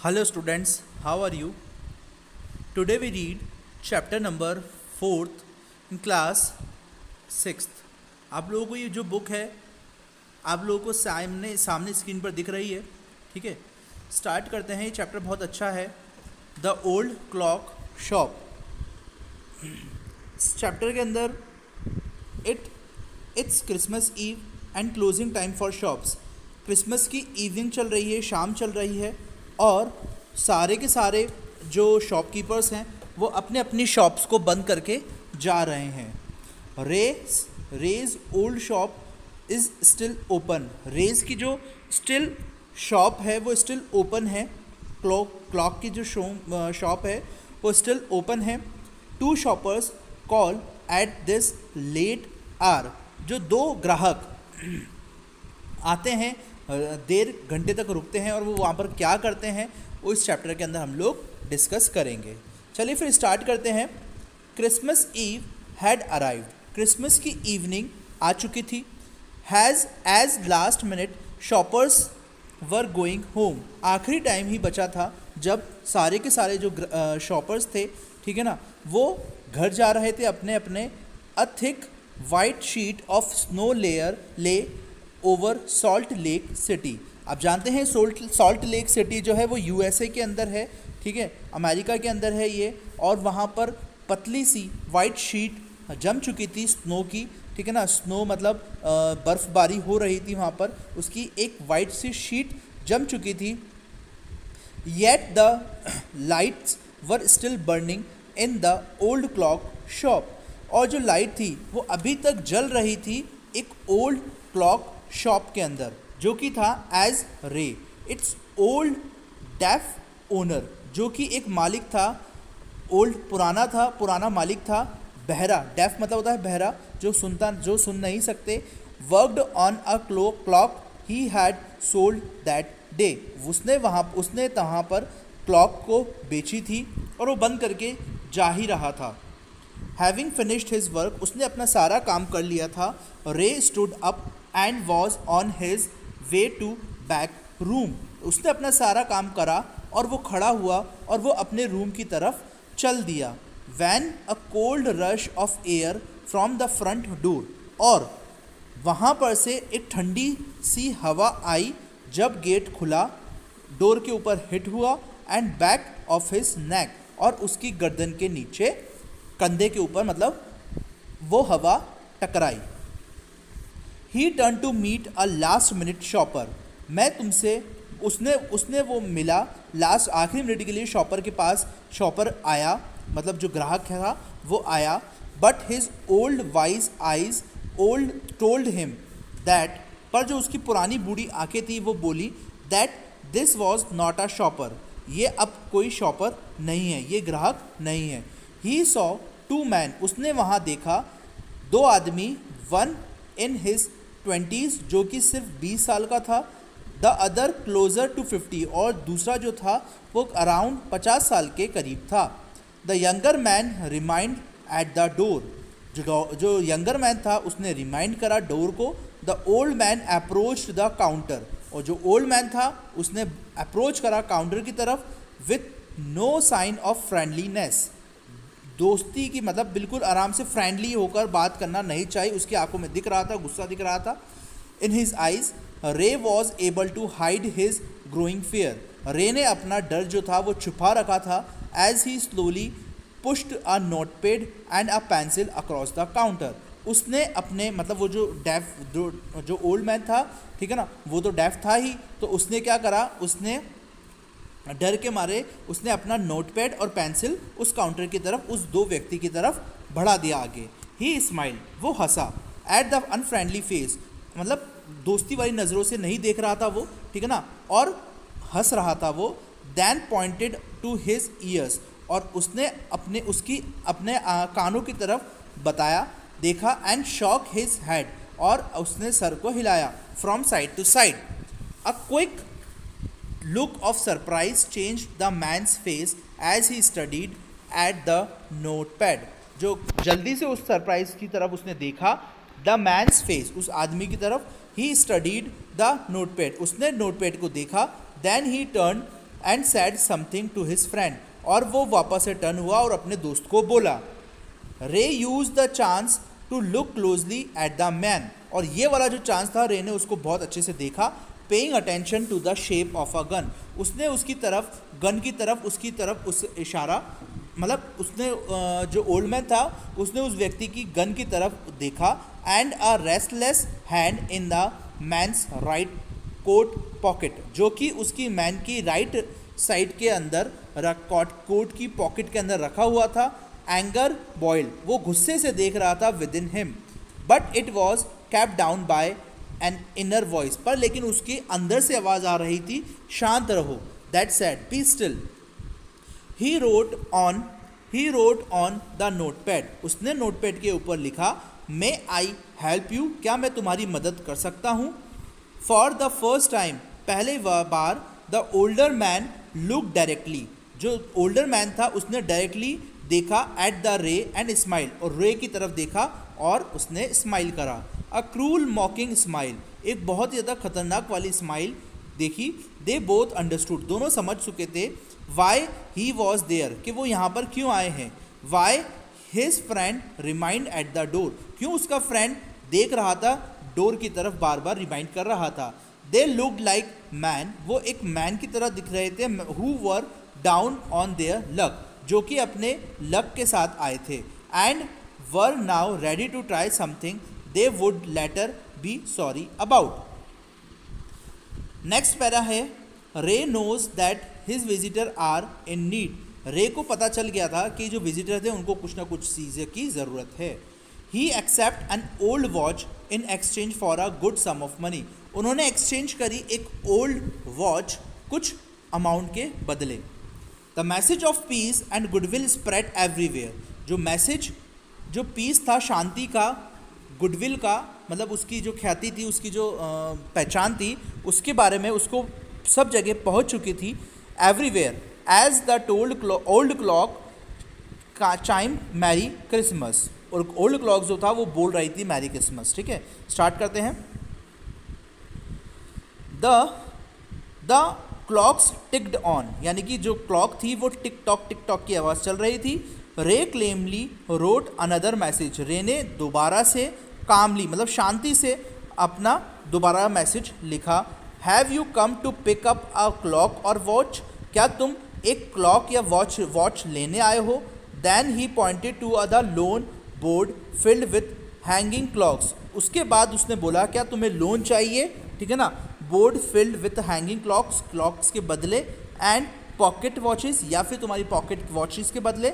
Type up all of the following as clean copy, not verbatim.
Hello students, how are you? Today we read chapter number 4th in class 6th. आप लोगों को ये जो बुक है आप लोगों को सामने सामने स्क्रीन पर दिख रही है, ठीक है। स्टार्ट करते हैं। ये चैप्टर बहुत अच्छा है, द ओल्ड क्लॉक शॉप। इस चैप्टर के अंदर it's Christmas eve and closing time for shops. Christmas की इवनिंग चल रही है, शाम चल रही है और सारे के सारे जो शॉपकीपर्स हैं वो अपने अपनी शॉप्स को बंद करके जा रहे हैं। Ray's old shop is still open. Ray's की जो स्टिल शॉप है वो स्टिल ओपन है। क्लॉक की जो शॉप है वो स्टिल ओपन है। Two shoppers call at this late hour. जो दो ग्राहक आते हैं, देर घंटे तक रुकते हैं और वो वहाँ पर क्या करते हैं वो इस चैप्टर के अंदर हम लोग डिस्कस करेंगे। चलिए फिर स्टार्ट करते हैं। Christmas eve had arrived. Christmas की इवनिंग आ चुकी थी। Has as last minute shoppers were going home. आखिरी टाइम ही बचा था जब सारे के सारे जो शॉपर्स थे, ठीक है ना, वो घर जा रहे थे अपने अपने। A thick white sheet of snow layer ले ओवर सॉल्ट लेक सिटी। आप जानते हैं सॉल्ट लेक सिटी जो है वो यूएसए के अंदर है, ठीक है, अमेरिका के अंदर है ये। और वहाँ पर पतली सी वाइट शीट जम चुकी थी स्नो की, ठीक है ना। स्नो मतलब बर्फ़बारी हो रही थी वहाँ पर, उसकी एक वाइट सी शीट जम चुकी थी। Yet the lights were still burning in the old clock shop. और जो लाइट थी वो अभी तक जल रही थी एक ओल्ड क्लॉक शॉप के अंदर, जो कि था एज रे इट्स ओल्ड डेफ ओनर, जो कि एक मालिक था। ओल्ड पुराना था, पुराना मालिक था। बहरा, डेफ मतलब होता है बहरा, जो सुन नहीं सकते। Worked on a clock he had sold that day. उसने वहाँ पर क्लॉक को बेची थी और वो बंद करके जा ही रहा था। हैविंग फिनिश्ड हिज वर्क, उसने अपना सारा काम कर लिया था। Ray stood up and was on his way to back room. उसने अपना सारा काम करा और वो खड़ा हुआ और वो अपने रूम की तरफ चल दिया। When a cold rush of air from the front door. और वहाँ पर से एक ठंडी सी हवा आई जब गेट खुला, डोर के ऊपर हिट हुआ and back of his neck, और उसकी गर्दन के नीचे, कंधे के ऊपर मतलब वो हवा टकराई। He turn to meet a last minute shopper. मैं तुमसे उसने वो मिला लास्ट आखिरी मिनट के लिए शॉपर के पास। शॉपर आया मतलब जो ग्राहक था वो आया। But his old wise eyes old told him that, पर जो उसकी पुरानी बूढ़ी आंखें थी वो बोली that this was not a shopper. ये अब कोई शॉपर नहीं है, ये ग्राहक नहीं है। ही सॉ टू मैन, उसने वहाँ देखा दो आदमी। वन इन हिज 20s, जो कि सिर्फ 20 साल का था। द अदर क्लोजर टू 50, और दूसरा जो था वो अराउंड 50 साल के करीब था। The younger man remind at the door. जो यंगर मैन था उसने रिमाइंड करा डोर को। The old man approached the counter, और जो ओल्ड मैन था उसने अप्रोच करा काउंटर की तरफ with no sign of friendliness. दोस्ती की मतलब बिल्कुल आराम से फ्रेंडली होकर बात करना नहीं चाहिए, उसकी आंखों में दिख रहा था, गुस्सा दिख रहा था। In his eyes Ray was able to hide his growing fear. Ray ने अपना डर जो था वो छुपा रखा था। As he slowly pushed a notepad and a pencil across the counter. उसने अपने मतलब वो जो ओल्ड मैन था, ठीक है ना, वो तो डेफ था ही, तो उसने क्या करा, उसने डर के मारे उसने अपना नोटपैड और पेंसिल उस काउंटर की तरफ, उस दो व्यक्ति की तरफ बढ़ा दिया आगे। ही स्माइल, वो हंसा। एट द अनफ्रेंडली फेस, मतलब दोस्ती वाली नज़रों से नहीं देख रहा था वो, ठीक है ना, और हंस रहा था वो। Then pointed to his ears, और उसने अपने कानों की तरफ बताया, देखा। एंड शॉक हिज हेड, और उसने सर को हिलाया। From side to side. A quick look of surprise changed the man's face as he studied at the notepad। जो जल्दी से उस सरप्राइज की तरफ उसने देखा, द मैन्स फेस, उस आदमी की तरफ। ही स्टडीड द नोटपैड, उसने नोटपैड को देखा। Then he turn and said something to his friend, और वो वापस से टर्न हुआ और अपने दोस्त को बोला। Ray used the chance to look closely at the man, और ये वाला जो चांस था रे ने उसको बहुत अच्छे से देखा। Paying attention to the shape of a gun, उसने उसकी तरफ गन की तरफ उसकी तरफ उस इशारा, मतलब उसने जो ओल्ड मैन था उसने उस व्यक्ति की गन की तरफ देखा। And a restless hand in the man's right coat pocket, जो कि उसकी मैन की राइट साइड के अंदर कोट की पॉकेट के अंदर रखा हुआ था। एंगर बॉइल्ड, वो गुस्से से देख रहा था with in him, but it was kept down by an inner voice, पर लेकिन उसके अंदर से आवाज़ आ रही थी, शांत रहो, that said be still. He wrote on the notepad, उसने नोटपैड के ऊपर लिखा, मे आई हेल्प यू, क्या मैं तुम्हारी मदद कर सकता हूँ। फॉर द फर्स्ट टाइम, पहले बार, the older man look directly, जो ओल्डर मैन था उसने डायरेक्टली देखा at the Ray and smile, और रे की तरफ देखा और उसने स्माइल करा। अ क्रूल मॉकिंग स्माइल, एक बहुत ही ज़्यादा खतरनाक वाली स्माइल देखी। दे बोथ अंडरस्टूड, दोनों समझ चुके थे। वाई ही वॉज देयर, कि वो यहाँ पर क्यों आए हैं। Why his friend remind at the door, क्यों उसका फ्रेंड देख रहा था डोर की तरफ, बार बार रिमाइंड कर रहा था। दे लुक्ड लाइक मैन, वो एक मैन की तरह दिख रहे थे, who were down on their luck, जो कि अपने लक के साथ आए थे। And were now ready to try something they would later be sorry about. Next para है, Ray knows that his visitor are in need, Ray को पता चल गया था कि जो विजिटर थे उनको कुछ ना कुछ चीज़ की ज़रूरत है। He accept an old watch in exchange for a good sum of money, उन्होंने एक्सचेंज करी एक ओल्ड वॉच कुछ अमाउंट के बदले। The message of peace and goodwill spread everywhere, जो मैसेज, जो पीस था, शांति का, गुडविल का, मतलब उसकी जो ख्याति थी, उसकी जो पहचान थी, उसके बारे में उसको सब जगह पहुंच चुकी थी। Everywhere as the told old clock का चाइम मैरी क्रिसमस, और ओल्ड क्लॉक जो था वो बोल रही थी मैरी क्रिसमस। ठीक है, स्टार्ट करते हैं। द क्लॉक्स टिक्ड ऑन, यानी कि जो क्लॉक थी वो टिक टॉक की आवाज़ चल रही थी। रे क्लेमली रोट अनदर मैसेज, रे ने दोबारा से कामली, मतलब शांति से अपना दोबारा मैसेज लिखा। Have you come to pick up a clock or watch, क्या तुम एक क्लॉक या वॉच लेने आए हो। Then he pointed to the long board filled with hanging clocks, उसके बाद उसने बोला क्या तुम्हें लोन चाहिए, ठीक है ना, board filled with hanging clocks के बदले, एंड पॉकेट वॉचेस, या फिर तुम्हारी पॉकेट वॉचेस के बदले।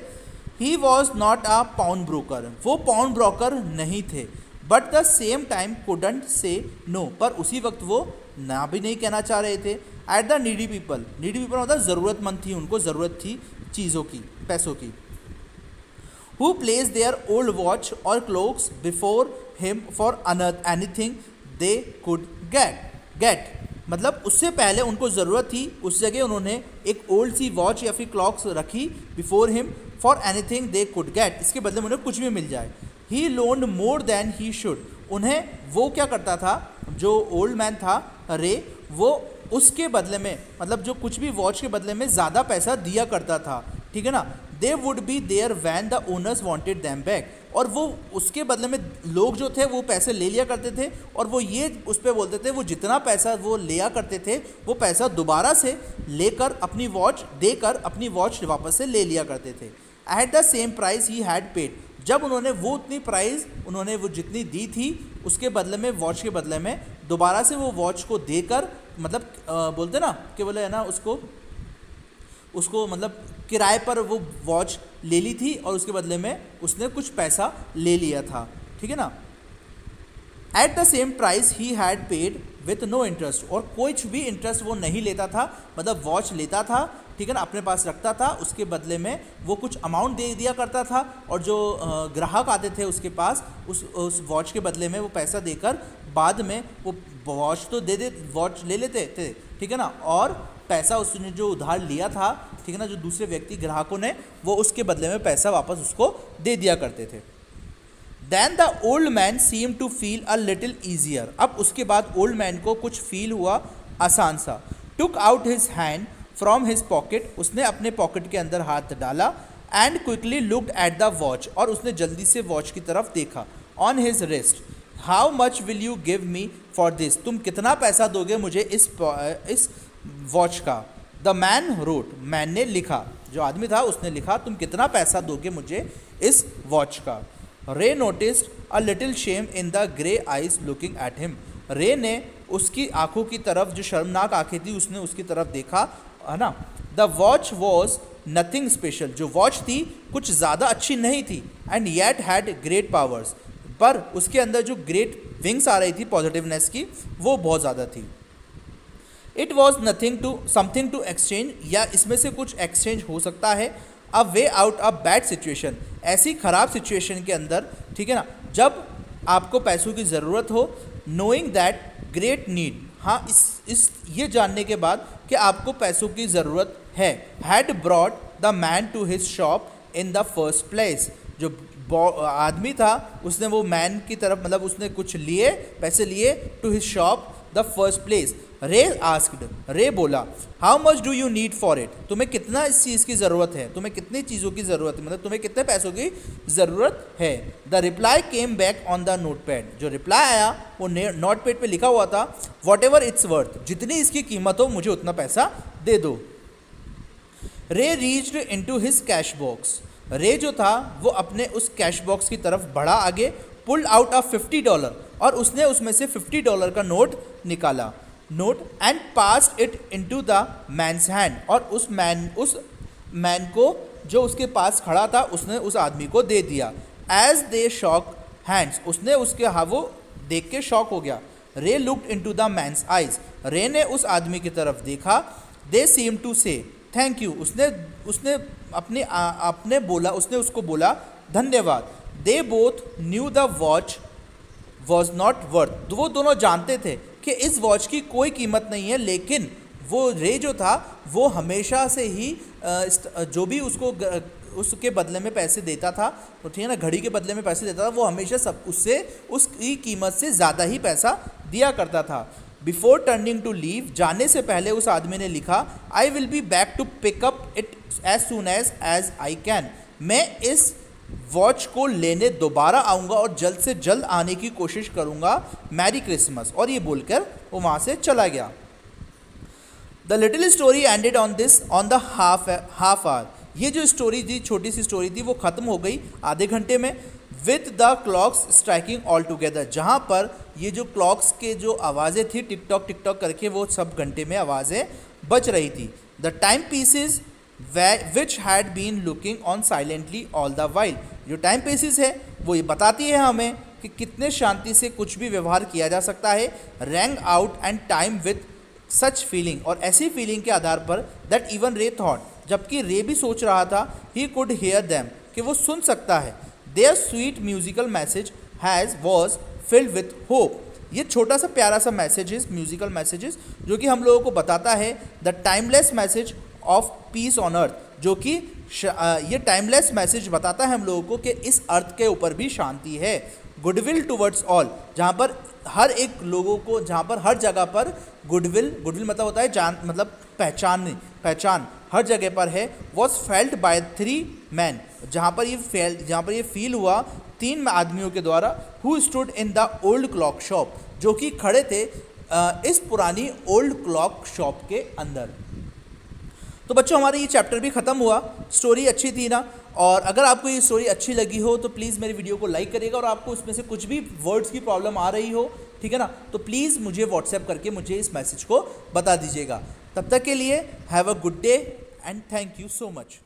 He was not a pound broker, वो पाउंड ब्रोकर नहीं थे। But the same time couldn't से नो, पर उसी वक्त वो ना भी नहीं कहना चाह रहे थे। एट द नीडी पीपल मतलब ज़रूरतमंद थी, उनको ज़रूरत थी चीज़ों की, पैसों की। Who place their old watch और clocks before him for anything they could get, मतलब उससे पहले उनको ज़रूरत थी, उस जगह उन्होंने एक ओल्ड सी वॉच या फिर क्लॉक्स रखी before him for anything they could gate, इसके बदले में उन्हें कुछ भी मिल जाए। ही लोन्ड मोर देन ही शुड, उन्हें वो क्या करता था, जो ओल्ड मैन था रे, वो उसके बदले में, मतलब जो कुछ भी वॉच के बदले में ज़्यादा पैसा दिया करता था, ठीक है ना। They would be there when the owners wanted them back, और वो उसके बदले में लोग जो थे वो पैसे ले लिया करते थे, और वो ये उस पर बोलते थे, वो जितना पैसा वो लिया करते थे वो पैसा दोबारा से लेकर अपनी वॉच देकर अपनी वॉच वापस से ले लिया करते थे। Eight the same price he had paid, जब उन्होंने वो उतनी प्राइस उन्होंने वो जितनी दी थी उसके बदले में, वॉच के बदले में दोबारा से वो वॉच को देकर, मतलब बोलते ना कि बोले है ना, उसको मतलब किराए पर वो वॉच ले ली थी और उसके बदले में उसने कुछ पैसा ले लिया था, ठीक है ना। At the same price he had paid with no interest, और कुछ भी इंटरेस्ट वो नहीं लेता था, मतलब वॉच लेता था, ठीक है ना, अपने पास रखता था, उसके बदले में वो कुछ अमाउंट दे दिया करता था, और जो ग्राहक आते थे उसके पास उस वॉच के बदले में वो पैसा देकर बाद में वो वॉच तो वॉच ले लेते थे, ठीक है ना, और पैसा उसने जो उधार लिया था, ठीक है ना, जो दूसरे व्यक्ति ग्राहकों ने, वो उसके बदले में पैसा वापस उसको दे दिया करते थे। Then the old man seem to feel a little easier, अब उसके बाद ओल्ड मैन को कुछ फील हुआ आसान सा। Took out his hand from his pocket, उसने अपने पॉकेट के अंदर हाथ डाला, and quickly looked at the watch, और उसने जल्दी से वॉच की तरफ देखा, on his wrist, how much will you give me for this, तुम कितना पैसा दोगे मुझे इस वॉच का। द मैन रोट, मैन ने लिखा, जो आदमी था उसने लिखा, तुम कितना पैसा दोगे मुझे इस वॉच का। रे noticed a little shame in the grey eyes looking at him, रे ने उसकी आंखों की तरफ, जो शर्मनाक आंखें थी, उसने उसकी तरफ देखा, है ना। The watch was nothing special, जो वॉच थी कुछ ज़्यादा अच्छी नहीं थी, and yet had great powers, पर उसके अंदर जो ग्रेट विंग्स आ रही थी पॉजिटिवनेस की, वो बहुत ज़्यादा थी। It was nothing to something to exchange, या इसमें से कुछ एक्सचेंज हो सकता है। A way out a bad situation, ऐसी ख़राब सिचुएशन के अंदर, ठीक है ना, जब आपको पैसों की ज़रूरत हो। नोइंग दैट ग्रेट नीड, हाँ, इस ये जानने के बाद कि आपको पैसों की ज़रूरत है। Had brought the man to his shop in the first place, जो आदमी था उसने वो मैन की तरफ, मतलब उसने कुछ लिए, पैसे लिए, to his shop the first place. Ray asked, Ray बोला, how much do you need for it, तुम्हें कितना इस चीज़ की ज़रूरत है, तुम्हें कितनी चीज़ों की ज़रूरत है, मतलब तुम्हें कितने पैसों की ज़रूरत है। The reply came back on the note pad, जो रिप्लाई आया वो नोट पैड पे लिखा हुआ था, वॉट एवर इट्स वर्थ, जितनी इसकी कीमत हो मुझे उतना पैसा दे दो। रे reached into his cash box, रे जो था वो अपने उस कैश बॉक्स की तरफ बढ़ा आगे, पुल्ड आउट ऑफ $50, और उसने उसमें से $50 का नोट निकाला, note, and passed it into the man's hand, और उस मैन को जो उसके पास खड़ा था उसने उस आदमी को दे दिया। एज दे शॉक हैंड्स, उसने उसके वो देख के शॉक हो गया। Ray looked into the man's eyes, Ray ने उस आदमी की तरफ देखा। They seem to say thank you, उसने उसको बोला धन्यवाद। They both knew the watch was not worth, वो दोनों जानते थे कि इस वॉच की कोई कीमत नहीं है, लेकिन वो रे जो था वो हमेशा से ही जो भी उसके बदले में पैसे देता था, तो ठीक है ना, घड़ी के बदले में पैसे देता था, वो हमेशा सब उससे उसकी कीमत से ज़्यादा ही पैसा दिया करता था। बिफोर टर्निंग टू लीव, जाने से पहले उस आदमी ने लिखा, I will be back to pick up it as soon as I can, मैं इस वॉच को लेने दोबारा आऊँगा और जल्द से जल्द आने की कोशिश करूँगा, मैरी क्रिसमस, और ये बोलकर वो वहाँ से चला गया। The little story ended on the half hour, ये जो स्टोरी थी, छोटी सी स्टोरी थी, वो ख़त्म हो गई आधे घंटे में। With the clocks striking all together, जहाँ पर ये जो क्लॉक्स के जो आवाज़ें थी टिक टॉक करके वो सब घंटे में आवाज़ें बज रही थी। The timepieces which had been looking on silently all the while, जो टाइम पीसेज है वो ये बताती है हमें कि कितने शांति से कुछ भी व्यवहार किया जा सकता है। Wrong out and time with such feeling, और ऐसी फीलिंग के आधार पर दैट इवन रे थॉट, जबकि रे भी सोच रहा था, ही कुड हेयर दैम, कि वो सुन सकता है। Their sweet musical message has was filled with hope, ये छोटा सा प्यारा सा मैसेजेस, म्यूजिकल मैसेजेस, जो कि हम लोगों को बताता है the timeless message of piece on earth, जो कि ये टाइमलेस मैसेज बताता है हम लोगों को कि इस अर्थ के ऊपर भी शांति है। गुडविल टुवर्ड्स ऑल, जहाँ पर हर एक लोगों को, जहाँ पर हर जगह पर गुडविल मतलब होता है मतलब पहचान हर जगह पर है। वॉज फेल्ट बाय 3 मैन, जहाँ पर ये फील हुआ 3 आदमियों के द्वारा। Who stood in the old clock shop, जो कि खड़े थे इस पुरानी ओल्ड क्लॉक शॉप के अंदर। तो बच्चों, हमारा ये चैप्टर भी ख़त्म हुआ। स्टोरी अच्छी थी ना, और अगर आपको ये स्टोरी अच्छी लगी हो तो प्लीज़ मेरी वीडियो को लाइक करिएगा, और आपको इसमें से कुछ भी वर्ड्स की प्रॉब्लम आ रही हो, ठीक है ना, तो प्लीज़ मुझे व्हाट्सएप करके मुझे इस मैसेज को बता दीजिएगा। तब तक के लिए have a good day and thank you so much.